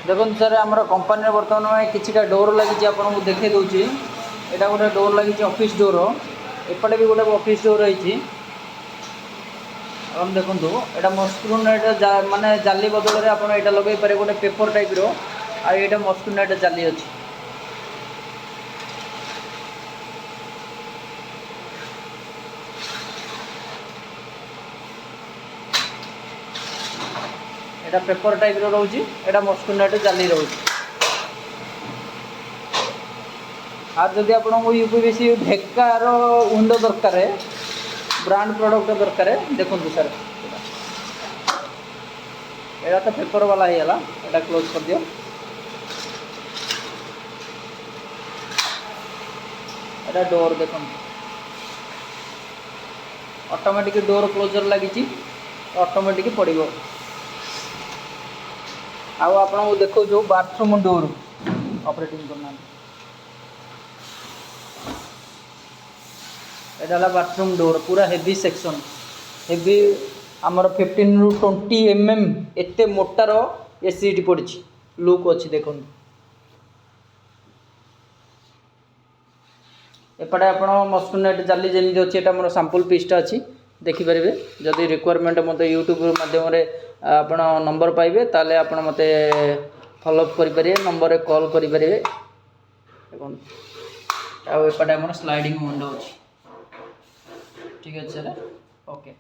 देखो सर आम कंपानी बर्तमान किसी डोर लगी आपको देखे दूसरी यहाँ गोटे डोर लगी ऑफिस डोर एपटे भी गोटे ऑफिस डोर रही देखो यहाँ मस्क्रू नेट माने जाली बदल में आप लगे पारे गोटे पेपर टाइप रो मस्क्रू नेट जाली अच्छी एटा पेपर टाइप रो रोची एटा मस्क्रू नेट जाली रोची और जदि आपको यूपीवीसी ढेकार विंडो दरकार ब्रांड प्रोडक्ट दरकार देखो सर एटा तो पेपर वाला ही है एटा क्लोज कर दियो एटा डोर देखो ऑटोमेटिक डोर क्लोजर लगी ऑटोमेटिक पड़ो आउ आपको देखो जो बाथरूम डोर ऑपरेटिंग करना एटा बाथरूम डोर पूरा हेवी सेक्शन हेवी आमर 15 ରୁ 20 mm एते मोटार एसीटी पड़ी लुक अच्छी देखो एपटे आप मस्क्रू नेट जाली जमी अच्छी एटा मोर सैंपल पीसटा अच्छी देखिपारे जदि रिक्वायरमेंट मत यूट्यूब माध्यम आप नंबर पाइबे ताले आप मत फॉलोअप करें नंबर कॉल करें एपटे आम स्लाइडिंग विंडो अच्छी ठीक है सर ओके।